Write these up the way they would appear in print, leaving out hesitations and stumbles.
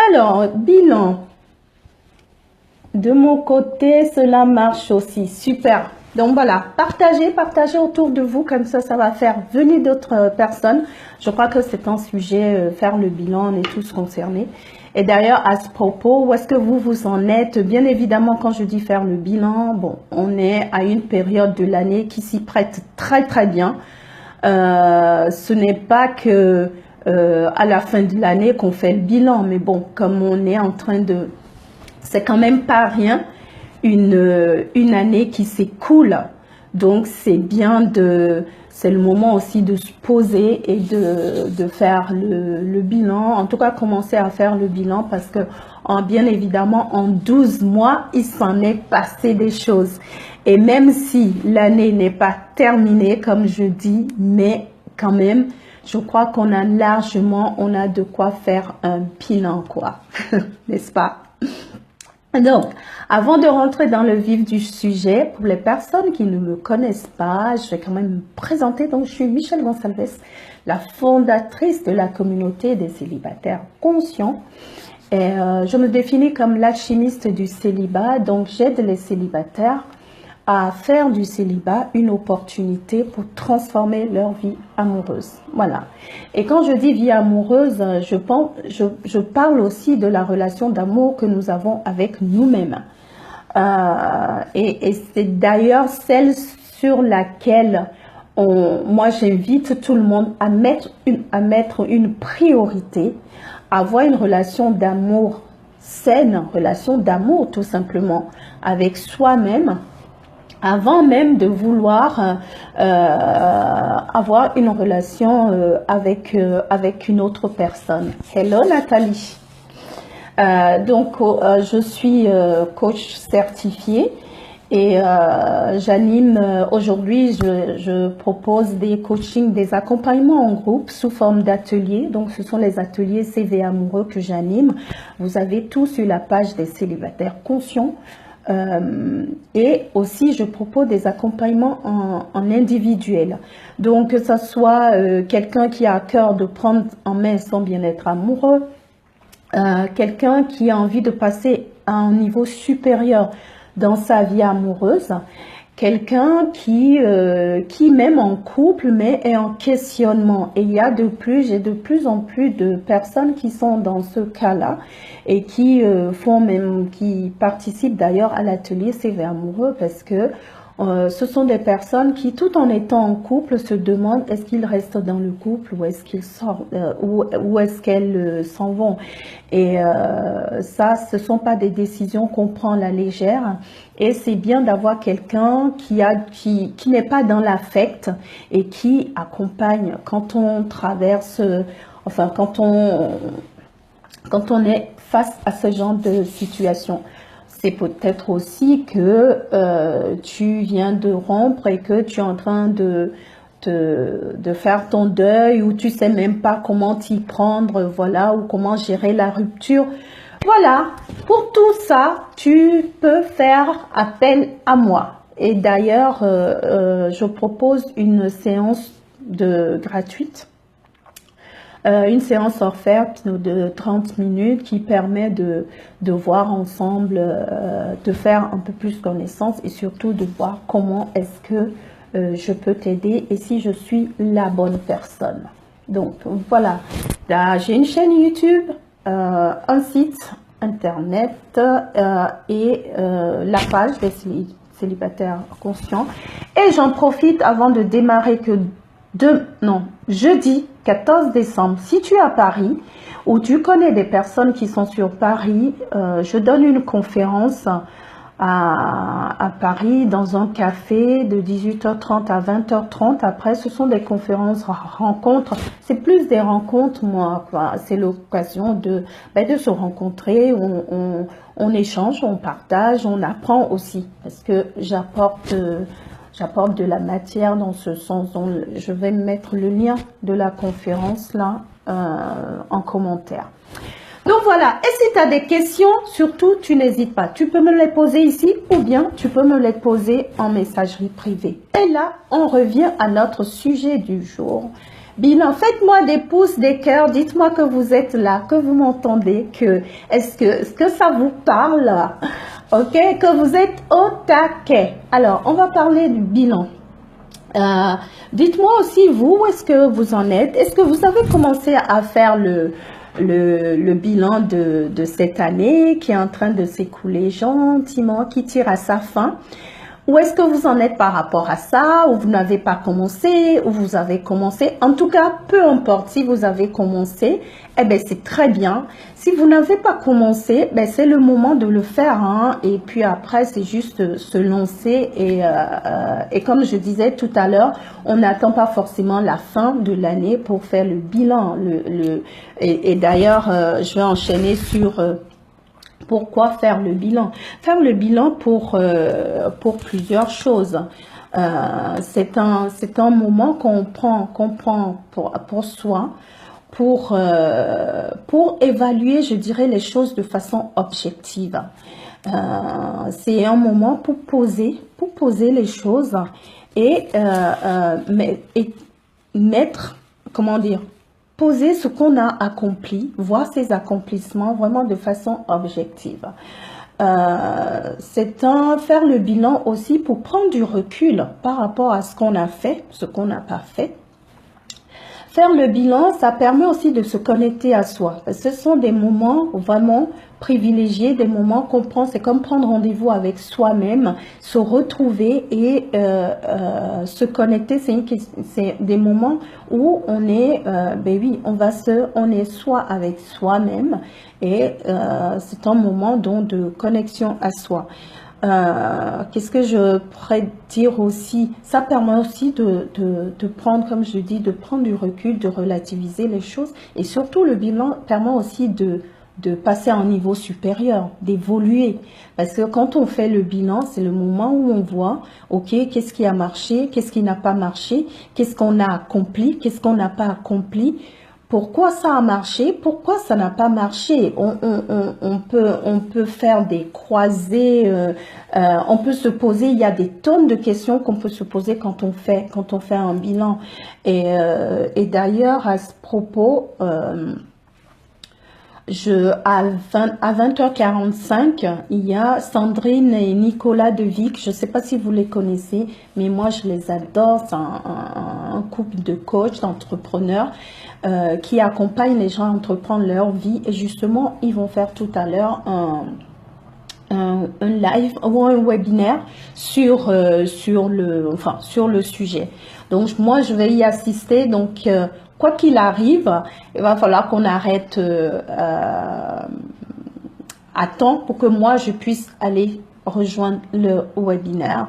Alors, bilan. De mon côté, cela marche aussi. Super. Donc voilà, partagez autour de vous, comme ça va faire venir d'autres personnes. Je crois que c'est un sujet, faire le bilan, on est tous concernés. Et d'ailleurs, à ce propos, où est-ce que vous en êtes? Bien évidemment, quand je dis faire le bilan, bon, on est à une période de l'année qui s'y prête très très bien. Ce n'est pas que à la fin de l'année qu'on fait le bilan, mais bon, comme on est en train de... C'est quand même pas rien, une année qui s'écoule. Donc, c'est bien de... C'est le moment aussi de se poser et de faire le bilan. En tout cas, commencer à faire le bilan parce que, bien évidemment, en 12 mois, il s'en est passé des choses. Et même si l'année n'est pas terminée, comme je dis, mais quand même, je crois qu'on a largement, on a de quoi faire un bilan, quoi. N'est-ce pas? Donc, avant de rentrer dans le vif du sujet, pour les personnes qui ne me connaissent pas, je vais quand même me présenter. Donc, je suis Michelle Gonçalves, la fondatrice de la communauté des célibataires conscients. Et je me définis comme l'alchimiste du célibat. Donc, j'aide les célibataires à faire du célibat une opportunité pour transformer leur vie amoureuse. Voilà. Et quand je dis vie amoureuse, je parle aussi de la relation d'amour que nous avons avec nous-mêmes. Et c'est d'ailleurs celle sur laquelle moi j'invite tout le monde à mettre une priorité, à avoir une relation d'amour saine, relation d'amour tout simplement avec soi-même, avant même de vouloir avoir une relation avec une autre personne. Hello Nathalie. Je suis coach certifiée et j'anime aujourd'hui, je propose des coachings, des accompagnements en groupe sous forme d'ateliers. Donc ce sont les ateliers CV amoureux que j'anime. Vous avez tout sur la page des célibataires conscients. Et aussi, je propose des accompagnements en individuel. Donc, que ce soit quelqu'un qui a à cœur de prendre en main son bien-être amoureux, quelqu'un qui a envie de passer à un niveau supérieur dans sa vie amoureuse, quelqu'un qui même en couple, mais est en questionnement. Et il y a j'ai de plus en plus de personnes qui sont dans ce cas-là et qui qui participent d'ailleurs à l'atelier CV amoureux parce que ce sont des personnes qui, tout en étant en couple, se demandent est-ce qu'ils restent dans le couple ou est-ce qu'ils sortent, où est-ce qu'elles s'en vont. Et ça, ce ne sont pas des décisions qu'on prend à la légère. Et c'est bien d'avoir quelqu'un qui n'est pas dans l'affect et qui accompagne quand on traverse, quand on est face à ce genre de situation. C'est peut-être aussi que tu viens de rompre et que tu es en train de faire ton deuil ou tu sais même pas comment t'y prendre, voilà, ou comment gérer la rupture. Voilà, pour tout ça, tu peux faire appel à moi. Et d'ailleurs, je propose une séance gratuite. Une séance offerte de 30 minutes qui permet de voir ensemble, de faire un peu plus connaissance et surtout de voir comment est-ce que je peux t'aider et si je suis la bonne personne. Donc voilà, j'ai une chaîne YouTube, un site internet et la page des célibataires conscients. Et j'en profite avant de démarrer que jeudi 14 décembre, si tu es à Paris ou tu connais des personnes qui sont sur Paris, je donne une conférence à Paris dans un café de 18h30 à 20h30. Après, ce sont des conférences, rencontres. C'est plus des rencontres, moi. C'est l'occasion de se rencontrer. On échange, on partage, on apprend aussi. Parce que j'apporte de la matière dans ce sens. Donc, je vais mettre le lien de la conférence là en commentaire. Donc voilà, et si tu as des questions, surtout tu n'hésites pas. Tu peux me les poser ici ou bien tu peux me les poser en messagerie privée. Et là, on revient à notre sujet du jour. Bilan, faites-moi des pouces, des cœurs, dites-moi que vous êtes là, que vous m'entendez, est-ce que ça vous parle, ok, que vous êtes au taquet. Alors, on va parler du bilan. Dites-moi aussi, vous, où est-ce que vous en êtes? Est-ce que vous avez commencé à faire le bilan de cette année qui est en train de s'écouler gentiment, qui tire à sa fin? Où est-ce que vous en êtes par rapport à ça? Ou vous n'avez pas commencé? Ou vous avez commencé? En tout cas, peu importe si vous avez commencé, eh bien, c'est très bien. Si vous n'avez pas commencé, ben, c'est le moment de le faire. Hein. Et puis après, c'est juste se lancer. Et comme je disais tout à l'heure, on n'attend pas forcément la fin de l'année pour faire le bilan. Et d'ailleurs, je vais enchaîner sur... pourquoi faire le bilan? Faire le bilan pour plusieurs choses. C'est un moment qu'on prend pour soi, pour évaluer, je dirais, les choses de façon objective. C'est un moment pour poser les choses et mettre, comment dire, poser ce qu'on a accompli, voir ses accomplissements vraiment de façon objective. C'est faire le bilan aussi pour prendre du recul par rapport à ce qu'on a fait, ce qu'on n'a pas fait. Faire le bilan, ça permet aussi de se connecter à soi. Ce sont des moments vraiment privilégiés, des moments qu'on prend, c'est comme prendre rendez-vous avec soi-même, se retrouver et se connecter. C'est des moments où on est, ben oui, on est soi avec soi-même et c'est un moment donc de connexion à soi. Qu'est-ce que je pourrais dire aussi? Ça permet aussi de prendre, comme je dis, de prendre du recul, de relativiser les choses. Et surtout, le bilan permet aussi de passer à un niveau supérieur, d'évoluer. Parce que quand on fait le bilan, c'est le moment où on voit, ok, qu'est-ce qui a marché, qu'est-ce qui n'a pas marché, qu'est-ce qu'on a accompli, qu'est-ce qu'on n'a pas accompli. Pourquoi ça a marché? Pourquoi ça n'a pas marché? On peut faire des croisées, on peut se poser, il y a des tonnes de questions qu'on peut se poser quand on fait un bilan. Et d'ailleurs, à ce propos, à 20h45, il y a Sandrine et Nicolas Devic. Je ne sais pas si vous les connaissez, mais moi je les adore. C'est un couple de coachs, d'entrepreneurs qui accompagnent les gens à entreprendre leur vie. Et justement, ils vont faire tout à l'heure un live ou un webinaire sur le sujet. Donc moi je vais y assister. Donc quoi qu'il arrive, il va falloir qu'on arrête à temps pour que moi je puisse aller rejoindre le webinaire.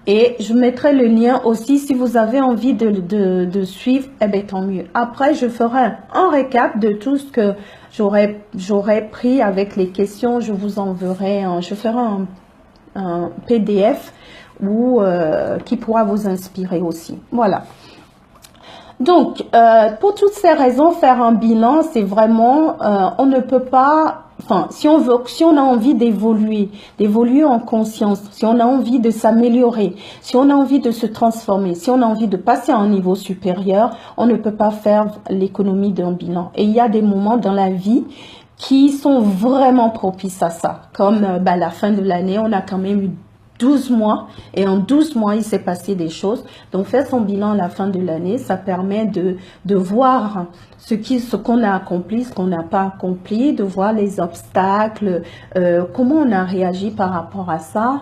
Et je mettrai le lien aussi si vous avez envie de suivre, eh bien tant mieux. Après, je ferai un récap de tout ce que j'aurais pris avec les questions. Je vous enverrai, je ferai un PDF qui pourra vous inspirer aussi. Voilà. Donc, pour toutes ces raisons, faire un bilan, c'est vraiment, on ne peut pas, enfin, si on a envie d'évoluer en conscience, si on a envie de s'améliorer, si on a envie de se transformer, si on a envie de passer à un niveau supérieur, on ne peut pas faire l'économie d'un bilan. Et il y a des moments dans la vie qui sont vraiment propices à ça. Comme la fin de l'année, on a quand même eu 12 mois et en 12 mois il s'est passé des choses. Donc faire son bilan à la fin de l'année, ça permet de voir ce qu'on a accompli, ce qu'on n'a pas accompli, de voir les obstacles, comment on a réagi par rapport à ça,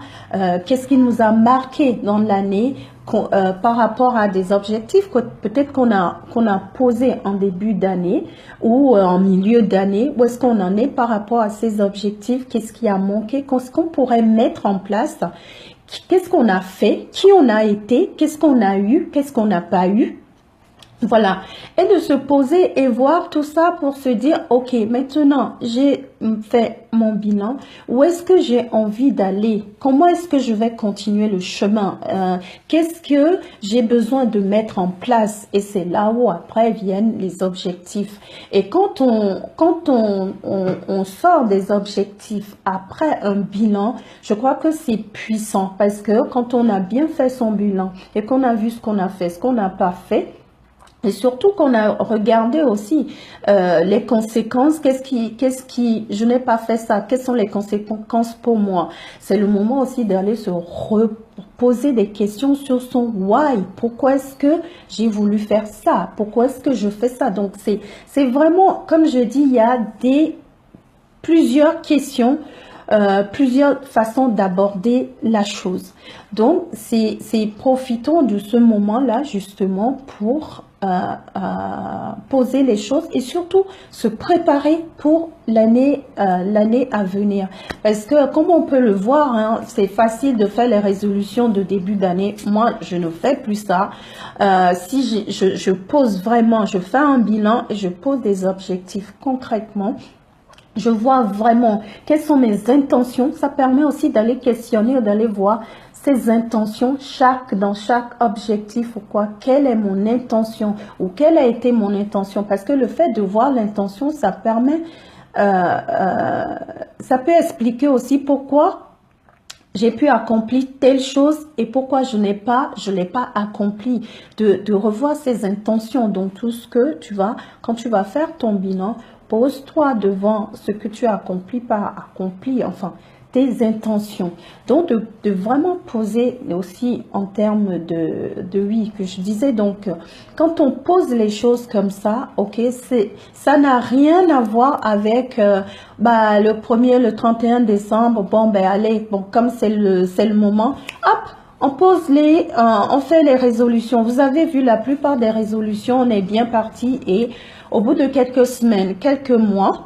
qu'est-ce qui nous a marqué dans l'année par rapport à des objectifs que peut-être qu'on a posé en début d'année ou en milieu d'année. Où est-ce qu'on en est par rapport à ces objectifs? Qu'est-ce qui a manqué? Qu'est-ce qu'on pourrait mettre en place? Qu'est-ce qu'on a fait? Qui on a été? Qu'est-ce qu'on a eu? Qu'est-ce qu'on n'a pas eu? Voilà, et de se poser et voir tout ça pour se dire, ok, maintenant j'ai fait mon bilan, où est-ce que j'ai envie d'aller? Comment est-ce que je vais continuer le chemin? Qu'est-ce que j'ai besoin de mettre en place? Et c'est là où après viennent les objectifs. Et quand on sort des objectifs après un bilan, je crois que c'est puissant parce que quand on a bien fait son bilan et qu'on a vu ce qu'on a fait, ce qu'on n'a pas fait, Et surtout qu'on a regardé aussi les conséquences, je n'ai pas fait ça, quelles sont les conséquences pour moi. C'est le moment aussi d'aller se reposer des questions sur son why. Pourquoi est-ce que j'ai voulu faire ça? Pourquoi est-ce que je fais ça? Donc c'est vraiment, comme je dis, il y a plusieurs questions, plusieurs façons d'aborder la chose. Donc, profitons de ce moment-là justement pour poser les choses et surtout se préparer pour l'année à venir. Parce que comme on peut le voir, hein, c'est facile de faire les résolutions de début d'année. Moi, je ne fais plus ça. Si je pose vraiment, je fais un bilan et je pose des objectifs concrètement. Je vois vraiment quelles sont mes intentions. Ça permet aussi d'aller questionner, d'aller voir ses intentions dans chaque objectif ou quoi. Quelle est mon intention ou quelle a été mon intention? Parce que le fait de voir l'intention, ça permet, ça peut expliquer aussi pourquoi j'ai pu accomplir telle chose et pourquoi je l'ai pas accompli. De revoir ses intentions. Donc tout ce que quand tu vas faire ton bilan, pose-toi devant ce que tu as accompli, pas accompli, enfin, tes intentions. Donc, de vraiment poser aussi en termes oui, que je disais, donc, quand on pose les choses comme ça, ok, ça n'a rien à voir avec, le 1er, le 31 décembre, bon, ben, allez, bon, comme c'est le moment, hop, on on fait les résolutions. Vous avez vu la plupart des résolutions, on est bien parti et au bout de quelques semaines, quelques mois,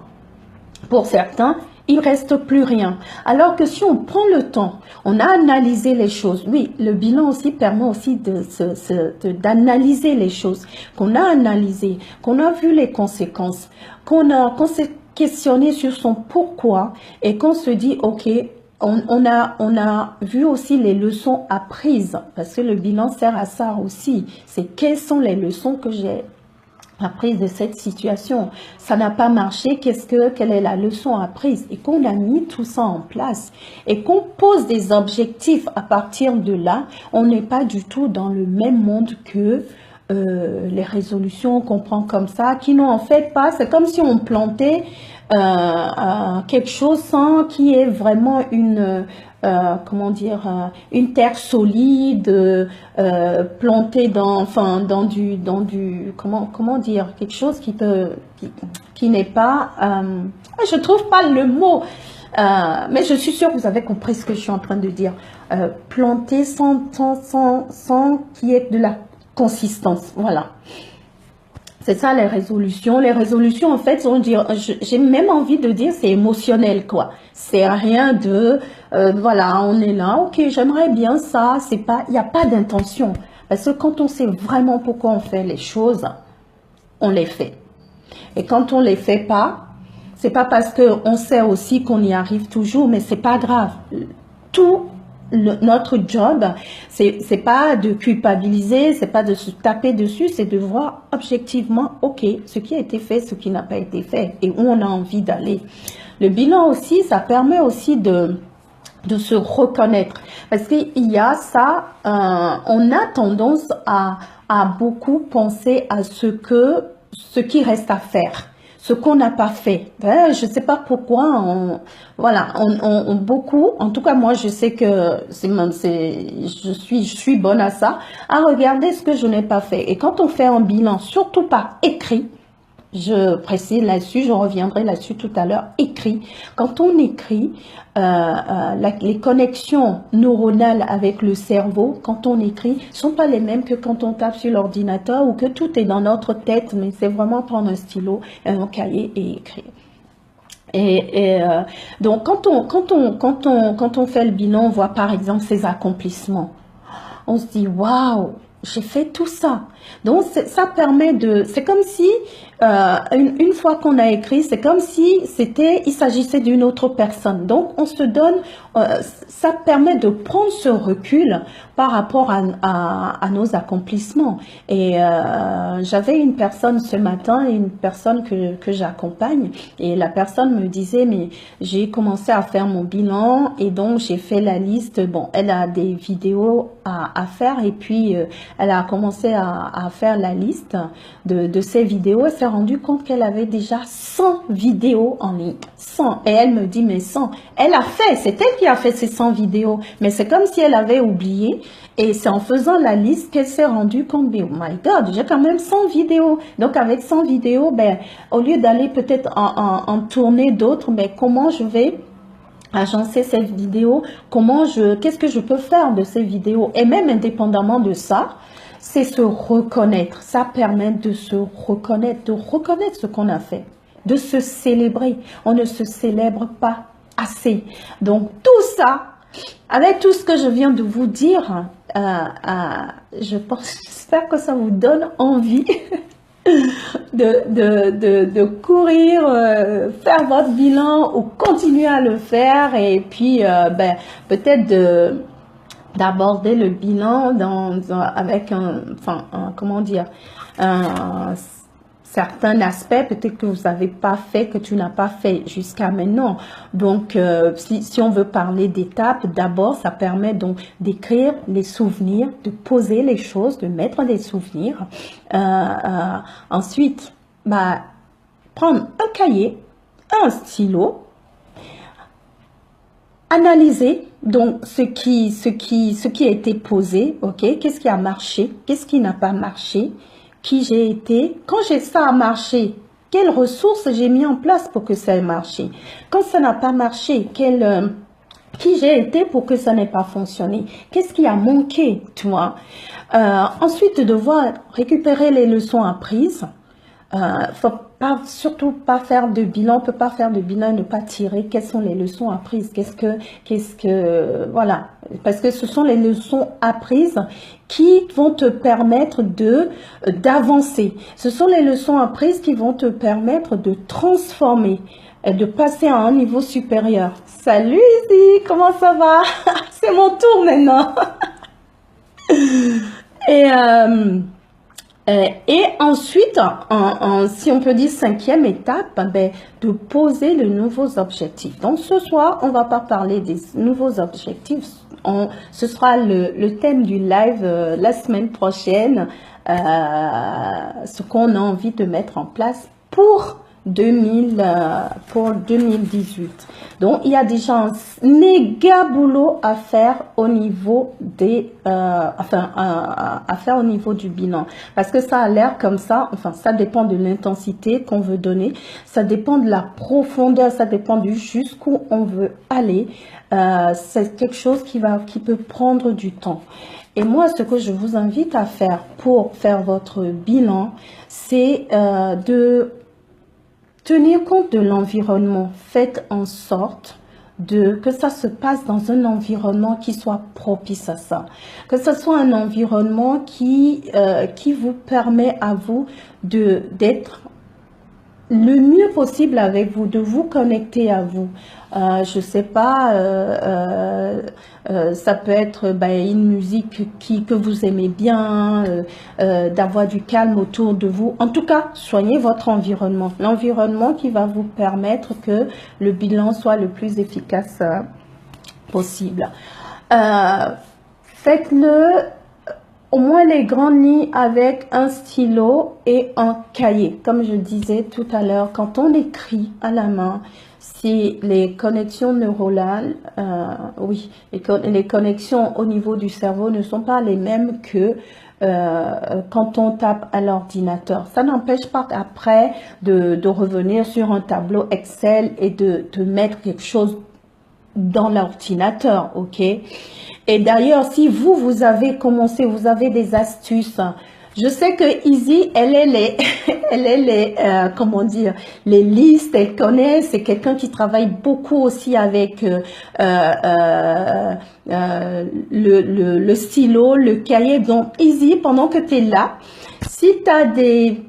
pour certains, il reste plus rien. Alors que si on prend le temps, on a analysé les choses. Oui, le bilan aussi permet aussi d'analyser les choses, qu'on a analysées, qu'on a vu les conséquences, qu'on s'est questionné sur son pourquoi et qu'on se dit, ok, on a vu aussi les leçons apprises, parce que le bilan sert à ça aussi. C'est quelles sont les leçons que j'ai apprises de cette situation. Ça n'a pas marché, quelle est la leçon apprise? Et qu'on a mis tout ça en place et qu'on pose des objectifs à partir de là, on n'est pas du tout dans le même monde que les résolutions qu'on prend comme ça, qui n'ont en fait pas, c'est comme si on plantait quelque chose sans qu'il y ait vraiment comment dire, une terre solide, plantée dans du, comment dire, quelque chose qui n'est pas, je trouve pas le mot, mais je suis sûre que vous avez compris ce que je suis en train de dire, planter sans qu'il y ait de la consistance, voilà. C'est ça les résolutions. Les résolutions, en fait, j'ai même envie de dire, c'est émotionnel, quoi. C'est rien de, voilà, on est là, ok, j'aimerais bien ça. C'est pas, il n'y a pas d'intention. Parce que quand on sait vraiment pourquoi on fait les choses, on les fait. Et quand on les fait pas, c'est pas parce qu'on sait aussi qu'on y arrive toujours, mais c'est pas grave. Notre job, c'est pas de culpabiliser, c'est pas de se taper dessus, c'est de voir objectivement, ok, ce qui a été fait, ce qui n'a pas été fait et où on a envie d'aller. Le bilan aussi, ça permet aussi de se reconnaître parce qu'il y a ça, on a tendance à beaucoup penser à ce qui reste à faire. Ce qu'on n'a pas fait. Je ne sais pas pourquoi, beaucoup, en tout cas moi je sais que je suis bonne à ça, à regarder ce que je n'ai pas fait. Et quand on fait un bilan, surtout par écrit, je précise là-dessus, je reviendrai là-dessus tout à l'heure, écrit. Quand on écrit, les connexions neuronales avec le cerveau, quand on écrit, ne sont pas les mêmes que quand on tape sur l'ordinateur ou que tout est dans notre tête, mais c'est vraiment prendre un stylo, un cahier et écrire. Donc, quand on fait le bilan, on voit par exemple ses accomplissements. On se dit, waouh, j'ai fait tout ça. Donc, ça permet c'est comme si, une fois qu'on a écrit, c'est comme si il s'agissait d'une autre personne. Donc, on se donne, ça permet de prendre ce recul par rapport à nos accomplissements. Et j'avais une personne ce matin, une personne que j'accompagne, et la personne me disait, mais j'ai commencé à faire mon bilan, et donc j'ai fait la liste. Bon, elle a des vidéos à faire, et puis elle a commencé à à faire la liste de ses vidéos, elle s'est rendue compte qu'elle avait déjà 100 vidéos en ligne. 100. Et elle me dit, mais 100. Elle a fait, c'est elle qui a fait ces 100 vidéos. Mais c'est comme si elle avait oublié. Et c'est en faisant la liste qu'elle s'est rendue compte, mais oh my God, j'ai quand même 100 vidéos. Donc avec 100 vidéos, ben, au lieu d'aller peut-être en tourner d'autres, mais comment je vais agencer cette vidéo, qu'est-ce que je peux faire de ces vidéos? Et même indépendamment de ça, c'est se reconnaître. Ça permet de se reconnaître, ce qu'on a fait, de se célébrer. On ne se célèbre pas assez. Donc tout ça, avec tout ce que je viens de vous dire, j'espère que ça vous donne envie de courir, faire votre bilan ou continuer à le faire, et puis ben, peut-être d'aborder le bilan avec comment dire, un certain aspect peut-être que vous n'avez pas fait, que tu n'as pas fait jusqu'à maintenant. Donc, si on veut parler d'étapes, d'abord, ça permet donc d'écrire les souvenirs, de poser les choses, de mettre des souvenirs. Ensuite, bah, prendre un cahier, un stylo, analyser donc ce qui a été posé, ok, qu'est-ce qui a marché, qu'est-ce qui n'a pas marché, qui j'ai été, quand ça a marché, quelles ressources j'ai mis en place pour que ça ait marché, quand ça n'a pas marché, qui j'ai été pour que ça n'ait pas fonctionné, qu'est-ce qui a manqué, tu vois. Ensuite, devoir récupérer les leçons apprises. Faut surtout pas faire de bilan, on peut pas faire de bilan et ne pas tirer quelles sont les leçons apprises, voilà, parce que ce sont les leçons apprises qui vont te permettre d'avancer. Ce sont les leçons apprises qui vont te permettre de transformer et de passer à un niveau supérieur. Salut Izzy, comment ça va? C'est mon tour maintenant. Et ensuite, si on peut dire 5e étape, ben, de poser de nouveaux objectifs. Donc ce soir, on va pas parler des nouveaux objectifs. Ce sera le thème du live la semaine prochaine, ce qu'on a envie de mettre en place pour 2018. Donc, il y a déjà un méga boulot à faire au niveau à faire au niveau du bilan. Parce que ça a l'air comme ça, enfin, ça dépend de l'intensité qu'on veut donner, ça dépend de la profondeur, ça dépend du jusqu'où on veut aller. C'est quelque chose qui peut prendre du temps. Et moi, ce que je vous invite à faire pour faire votre bilan, c'est de tenir compte de l'environnement. Faites en sorte que ça se passe dans un environnement qui soit propice à ça. Que ce soit un environnement qui vous permet à vous d'être le mieux possible avec vous, de vous connecter à vous. Je sais pas, ça peut être une musique que vous aimez bien, d'avoir du calme autour de vous. En tout cas, soignez votre environnement. L'environnement qui va vous permettre que le bilan soit le plus efficace possible. Faites-le au moins les grandes lignes avec un stylo et un cahier. Comme je disais tout à l'heure, quand on écrit à la main, si les connexions neuronales, oui, les connexions au niveau du cerveau ne sont pas les mêmes que quand on tape à l'ordinateur. Ça n'empêche pas après de revenir sur un tableau Excel et de mettre quelque chose dans l'ordinateur, ok? Et d'ailleurs, si vous avez commencé, vous avez des astuces. Je sais que Izzy, elle est comment dire, les listes, elle connaît. C'est quelqu'un qui travaille beaucoup aussi avec le stylo, le cahier. Donc, Izzy, pendant que tu es là, si tu as des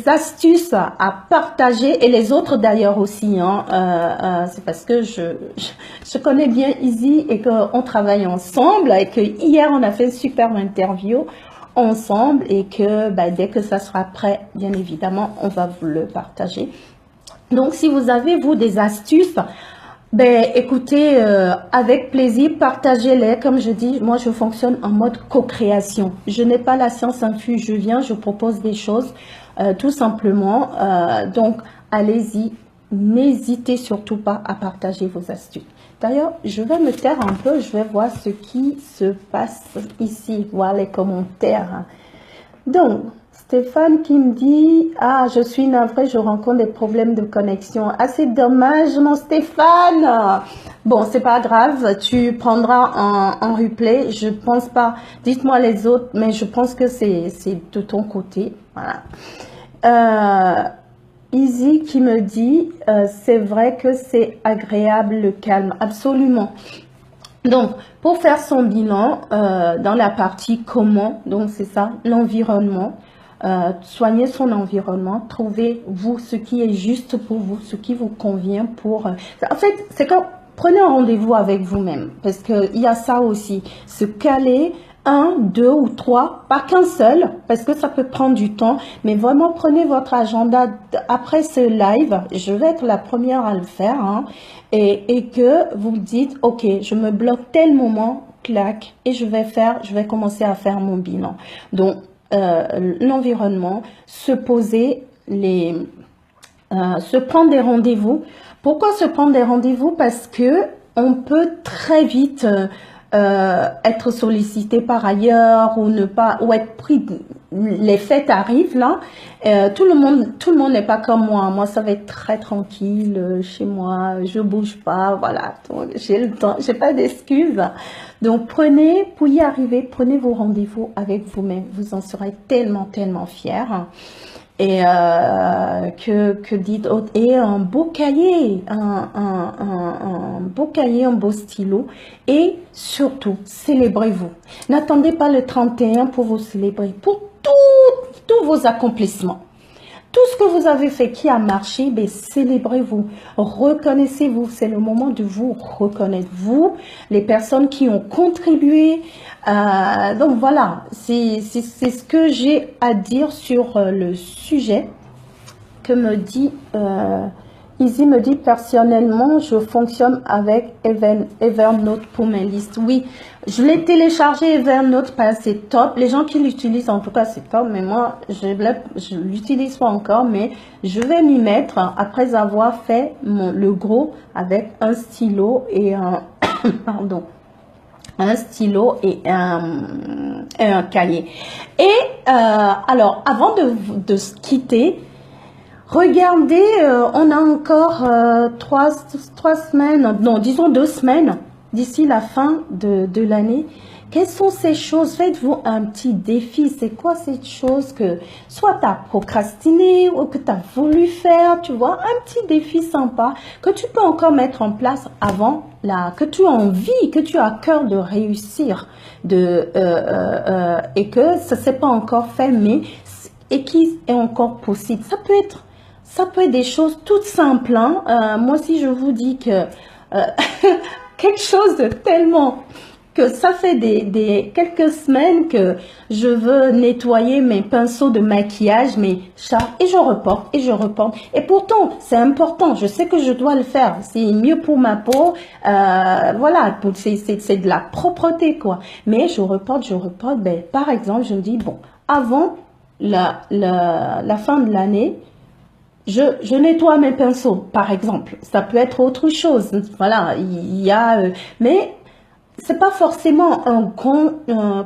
astuces à partager, et les autres d'ailleurs aussi, hein, c'est parce que je connais bien Izzy et qu'on travaille ensemble, et que hier on a fait une super interview ensemble, et que dès que ça sera prêt, bien évidemment, on va vous le partager. Donc si vous avez, vous, des astuces, Ben, écoutez, avec plaisir, partagez-les. Comme je dis, moi, je fonctionne en mode co-création. Je n'ai pas la science infuse. Je viens, je propose des choses, tout simplement. Donc, allez-y. N'hésitez surtout pas à partager vos astuces. D'ailleurs, je vais me taire un peu. Je vais voir ce qui se passe ici. Voir les commentaires. Donc, Stéphane qui me dit, ah, je suis navrée, je rencontre des problèmes de connexion. Ah, c'est dommage, mon Stéphane. Bon, c'est pas grave, tu prendras en replay. Je pense pas, dites-moi les autres, mais je pense que c'est de ton côté. Voilà. Easy qui me dit, c'est vrai que c'est agréable le calme. Absolument. Donc, pour faire son bilan, dans la partie comment, donc c'est ça, l'environnement, soignez son environnement, trouvez-vous ce qui est juste pour vous, ce qui vous convient pour... en fait, c'est quand prenez un rendez-vous avec vous-même, parce qu'il y a ça aussi, se caler un, deux ou trois, pas qu'un seul, parce que ça peut prendre du temps, mais vraiment prenez votre agenda après ce live, je vais être la première à le faire, hein, et que vous dites, ok, je me bloque tel moment, clac, et je vais commencer à faire mon bilan. Donc, l'environnement, se poser se prendre des rendez-vous. Pourquoi se prendre des rendez-vous? Parce que on peut très vite être sollicité par ailleurs ou ne pas, ou être pris. Les fêtes arrivent là. Tout le monde n'est pas comme moi. Moi, ça va être très tranquille chez moi. Je bouge pas, voilà. J'ai le temps, j'ai pas d'excuses. Donc pour y arriver, prenez vos rendez-vous avec vous-même. Vous en serez tellement, tellement fiers. Et que dit d'autre? Et un beau cahier, un beau cahier, un beau stylo. Et surtout, célébrez-vous. N'attendez pas le 31 pour vous célébrer. Pour tous vos accomplissements. Tout ce que vous avez fait qui a marché, ben, célébrez-vous, reconnaissez-vous. C'est le moment de vous reconnaître, vous, les personnes qui ont contribué. Donc voilà, c'est ce que j'ai à dire sur le sujet que me dit... Izzy me dit, personnellement, je fonctionne avec Evernote pour mes listes. Oui, je l'ai téléchargé Evernote parce que c'est top. Les gens qui l'utilisent, en tout cas, c'est top. Mais moi, je l'utilise pas encore. Mais je vais m'y mettre après avoir fait le gros avec un stylo et un... pardon. Un stylo et un cahier. Et alors, avant de se quitter... Regardez, on a encore 3 semaines, non, disons 2 semaines d'ici la fin de l'année. Quelles sont ces choses? Faites-vous un petit défi. C'est quoi cette chose que soit tu as procrastiné ou que tu as voulu faire, tu vois, un petit défi sympa que tu peux encore mettre en place avant, que tu as envie, que tu as à cœur de réussir, et que ça ne s'est pas encore fait, mais et qui est encore possible. Ça peut être des choses toutes simples. Hein. Moi, si je vous dis que quelque chose de tellement que ça fait quelques semaines que je veux nettoyer mes pinceaux de maquillage, mes charges, et je reporte, et je reporte. Et pourtant, c'est important. Je sais que je dois le faire. C'est mieux pour ma peau. Voilà, c'est de la propreté, quoi. Mais je reporte. Ben, par exemple, je me dis, bon, avant la fin de l'année, je nettoie mes pinceaux, par exemple. Ça peut être autre chose. Voilà, il y a... mais c'est pas forcément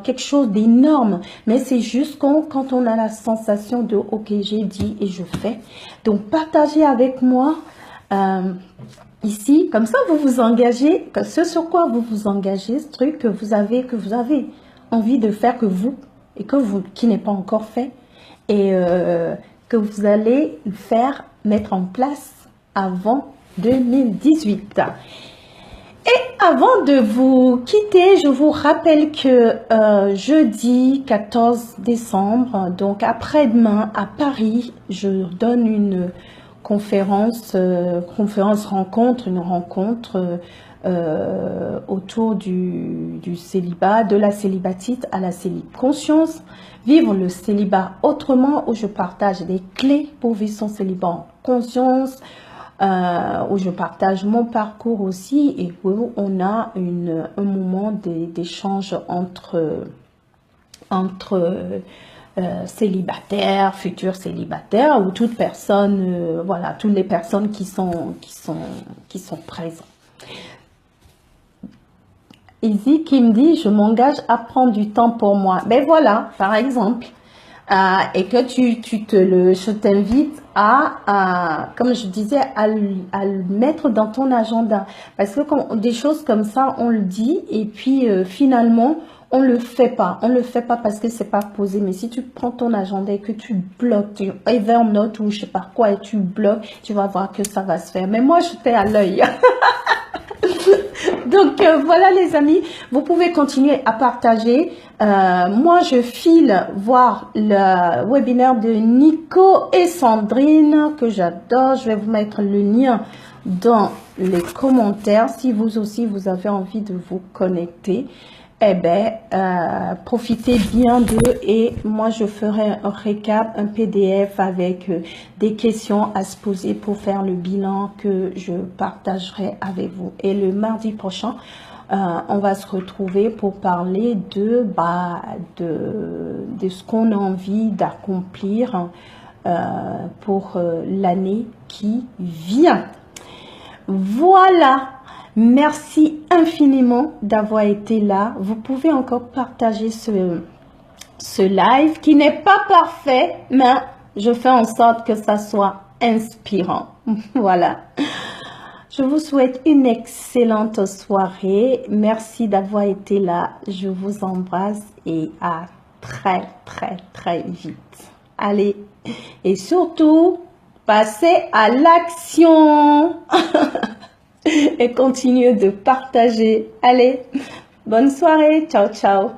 quelque chose d'énorme. Mais c'est juste quand on a la sensation de « Ok, j'ai dit et je fais ». Donc, partagez avec moi ici. Comme ça, vous vous engagez. Ce sur quoi vous vous engagez, ce truc que vous avez envie de faire qui n'est pas encore fait. Et... que vous allez mettre en place avant 2018. Et avant de vous quitter, je vous rappelle que jeudi 14 décembre, donc après-demain à Paris, je donne une rencontre autour du célibat, de la célibatite à la célib-conscience. Vivre le célibat autrement, où je partage des clés pour vivre son célibat en conscience, où je partage mon parcours aussi et où on a un moment d'échange entre célibataires, futurs célibataires ou toute personne, voilà, toutes les personnes qui sont présentes. Izzy qui me dit, je m'engage à prendre du temps pour moi. Ben voilà, par exemple. Et que je t'invite comme je disais, à le mettre dans ton agenda. Parce que des choses comme ça, on le dit et puis finalement, on le fait pas. On le fait pas parce que c'est pas posé. Mais si tu prends ton agenda et que tu bloques, Evernote ou je sais pas quoi, et tu bloques, tu vas voir que ça va se faire. Mais moi, je fais à l'œil. Donc voilà les amis, vous pouvez continuer à partager. Moi je file voir le webinaire de Nico et Sandrine que j'adore. Je vais vous mettre le lien dans les commentaires si vous aussi vous avez envie de vous connecter. Eh bien, profitez bien d'eux et moi je ferai un récap, un PDF avec des questions à se poser pour faire le bilan que je partagerai avec vous. Et le mardi prochain, on va se retrouver pour parler de ce qu'on a envie d'accomplir pour l'année qui vient. Voilà. Merci infiniment d'avoir été là. Vous pouvez encore partager ce live qui n'est pas parfait, mais je fais en sorte que ça soit inspirant. Voilà. Je vous souhaite une excellente soirée. Merci d'avoir été là. Je vous embrasse et à très, très, très vite. Allez. Et surtout, passez à l'action. Et continuez de partager. Allez, bonne soirée. Ciao, ciao.